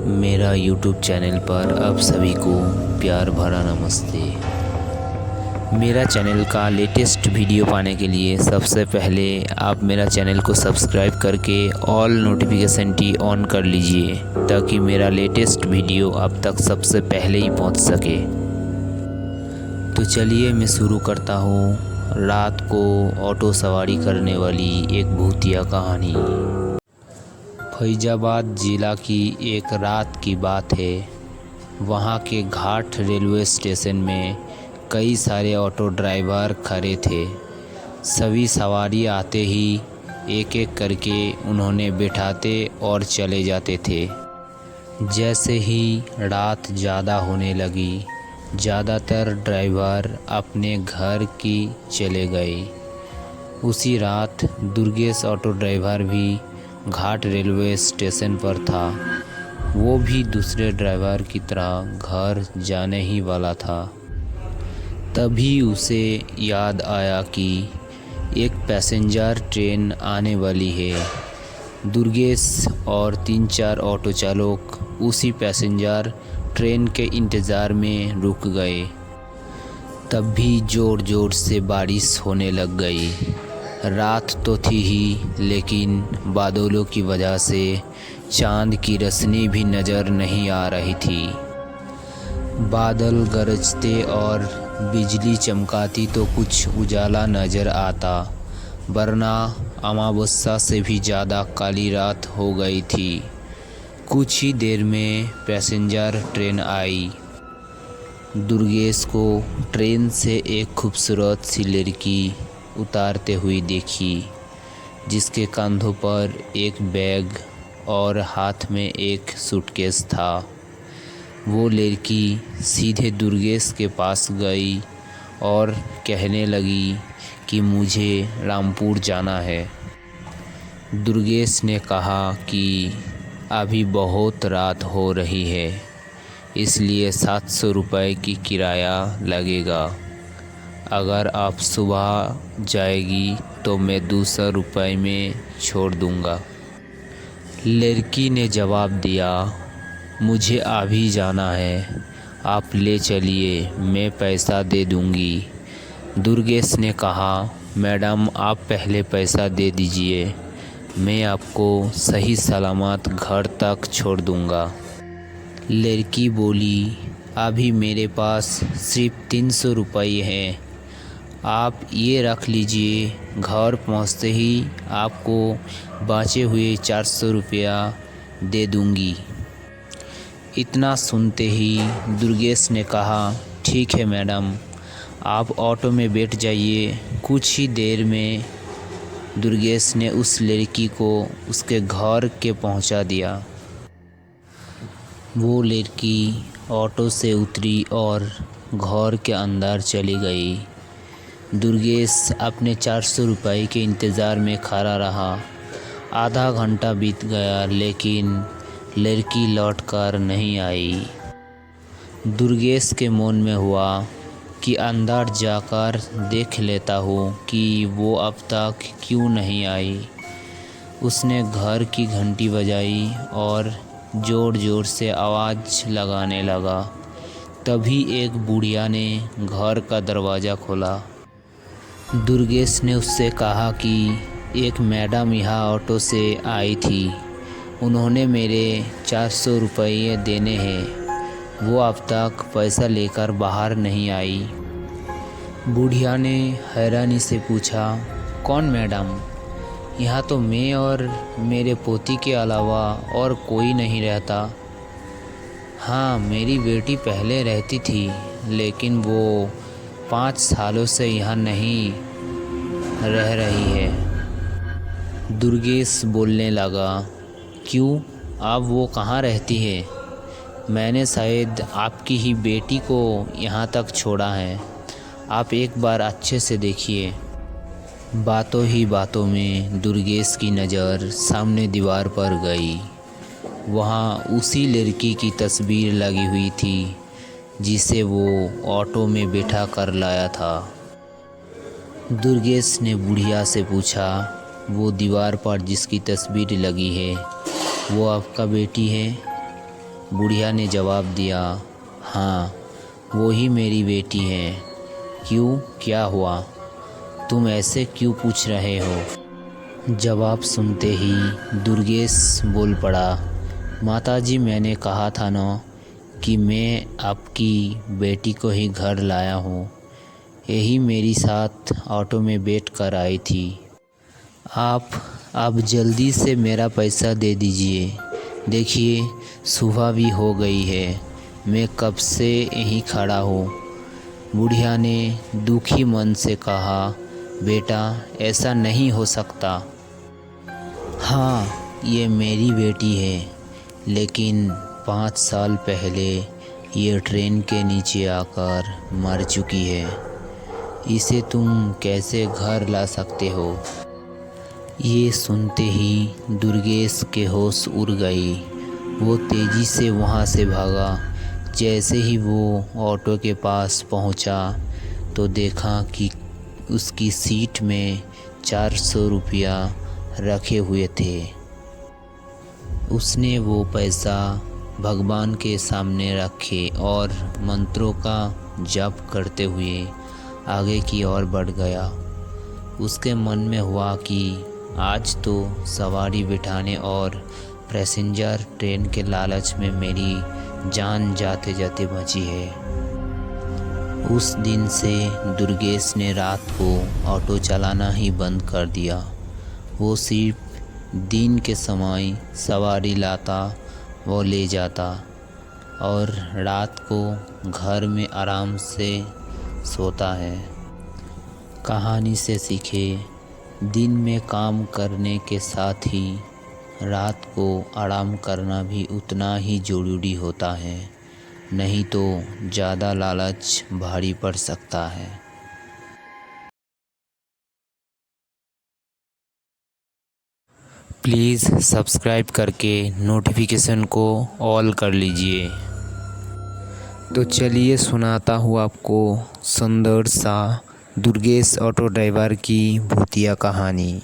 मेरा YouTube channel पर आप सभी को प्यार भरा नमस्ते। मेरा चैनल का लेटेस्ट वीडियो पाने के लिए सबसे पहले आप मेरा चैनल को सब्सक्राइब करके ऑल नोटिफिकेशन टी ऑन कर लीजिए ताकि मेरा लेटेस्ट वीडियो आप तक सबसे पहले ही पहुंच सके। तो चलिए मैं शुरू करता हूं रात को ऑटो सवारी करने वाली एक भूतिया कहानी। फैजाबाद ज़िला की एक रात की बात है। वहाँ के घाट रेलवे स्टेशन में कई सारे ऑटो ड्राइवर खड़े थे। सभी सवारी आते ही एक एक करके उन्होंने बिठाते और चले जाते थे। जैसे ही रात ज़्यादा होने लगी, ज़्यादातर ड्राइवर अपने घर की चले गए। उसी रात दुर्गेश ऑटो ड्राइवर भी घाट रेलवे स्टेशन पर था। वो भी दूसरे ड्राइवर की तरह घर जाने ही वाला था। तभी उसे याद आया कि एक पैसेंजर ट्रेन आने वाली है। दुर्गेश और 3-4 ऑटो चालक उसी पैसेंजर ट्रेन के इंतज़ार में रुक गए। तब भी ज़ोर ज़ोर से बारिश होने लग गई। रात तो थी ही, लेकिन बादलों की वजह से चांद की रोशनी भी नज़र नहीं आ रही थी। बादल गरजते और बिजली चमकाती तो कुछ उजाला नज़र आता, वरना अमावस्या से भी ज़्यादा काली रात हो गई थी। कुछ ही देर में पैसेंजर ट्रेन आई। दुर्गेश को ट्रेन से एक खूबसूरत सी लड़की उतारते हुए देखी, जिसके कंधों पर एक बैग और हाथ में एक सूटकेस था। वो लड़की सीधे दुर्गेश के पास गई और कहने लगी कि मुझे रामपुर जाना है। दुर्गेश ने कहा कि अभी बहुत रात हो रही है, इसलिए 700 रुपये की किराया लगेगा। अगर आप सुबह जाएगी तो मैं 200 रुपये में छोड़ दूँगा। लड़की ने जवाब दिया, मुझे अभी जाना है, आप ले चलिए, मैं पैसा दे दूँगी। दुर्गेश ने कहा, मैडम आप पहले पैसा दे दीजिए, मैं आपको सही सलामत घर तक छोड़ दूँगा। लड़की बोली, अभी मेरे पास सिर्फ 300 रुपये हैं, आप ये रख लीजिए, घर पहुंचते ही आपको बचे हुए 400 रुपया दे दूंगी। इतना सुनते ही दुर्गेश ने कहा, ठीक है मैडम, आप ऑटो में बैठ जाइए। कुछ ही देर में दुर्गेश ने उस लड़की को उसके घर के पहुंचा दिया। वो लड़की ऑटो से उतरी और घर के अंदर चली गई। दुर्गेश अपने 400 रुपये के इंतज़ार में खड़ा रहा। आधा घंटा बीत गया, लेकिन लड़की लौटकर नहीं आई। दुर्गेश के मन में हुआ कि अंदर जाकर देख लेता हूँ कि वो अब तक क्यों नहीं आई। उसने घर की घंटी बजाई और ज़ोर ज़ोर से आवाज़ लगाने लगा। तभी एक बुढ़िया ने घर का दरवाज़ा खोला। दुर्गेश ने उससे कहा कि एक मैडम यहाँ ऑटो से आई थी, उन्होंने मेरे 400 रुपये देने हैं, वो अब तक पैसा लेकर बाहर नहीं आई। बुढ़िया ने हैरानी से पूछा, कौन मैडम? यहाँ तो मैं और मेरे पोती के अलावा और कोई नहीं रहता। हाँ, मेरी बेटी पहले रहती थी, लेकिन वो 5 सालों से यहाँ नहीं रह रही है। दुर्गेश बोलने लगा, क्यों, अब वो कहाँ रहती है? मैंने शायद आपकी ही बेटी को यहाँ तक छोड़ा है, आप एक बार अच्छे से देखिए। बातों ही बातों में दुर्गेश की नज़र सामने दीवार पर गई। वहाँ उसी लड़की की तस्वीर लगी हुई थी जिसे वो ऑटो में बैठा कर लाया था। दुर्गेश ने बुढ़िया से पूछा, वो दीवार पर जिसकी तस्वीर लगी है वो आपका बेटी है? बुढ़िया ने जवाब दिया, हाँ वो ही मेरी बेटी है। क्यों, क्या हुआ? तुम ऐसे क्यों पूछ रहे हो? जवाब सुनते ही दुर्गेश बोल पड़ा, माताजी मैंने कहा था ना कि मैं आपकी बेटी को ही घर लाया हूँ। यही मेरी साथ ऑटो में बैठ कर आई थी। आप जल्दी से मेरा पैसा दे दीजिए। देखिए सुबह भी हो गई है, मैं कब से यहीं खड़ा हूँ। बुढ़िया ने दुखी मन से कहा, बेटा ऐसा नहीं हो सकता। हाँ ये मेरी बेटी है, लेकिन 5 साल पहले ये ट्रेन के नीचे आकर मर चुकी है। इसे तुम कैसे घर ला सकते हो? ये सुनते ही दुर्गेश के होश उड़ गई। वो तेज़ी से वहाँ से भागा। जैसे ही वो ऑटो के पास पहुँचा तो देखा कि उसकी सीट में 400 रुपया रखे हुए थे। उसने वो पैसा भगवान के सामने रखे और मंत्रों का जप करते हुए आगे की ओर बढ़ गया। उसके मन में हुआ कि आज तो सवारी बिठाने और पैसेंजर ट्रेन के लालच में मेरी जान जाते जाते बची है। उस दिन से दुर्गेश ने रात को ऑटो चलाना ही बंद कर दिया। वो सिर्फ दिन के समय सवारी लाता वो ले जाता और रात को घर में आराम से सोता है। कहानी से सीखे, दिन में काम करने के साथ ही रात को आराम करना भी उतना ही ज़रूरी होता है, नहीं तो ज़्यादा लालच भारी पड़ सकता है। प्लीज़ सब्सक्राइब करके नोटिफिकेशन को ऑल कर लीजिए। तो चलिए सुनाता हूँ आपको सुंदर सा दुर्गेश ऑटो ड्राइवर की भूतिया कहानी।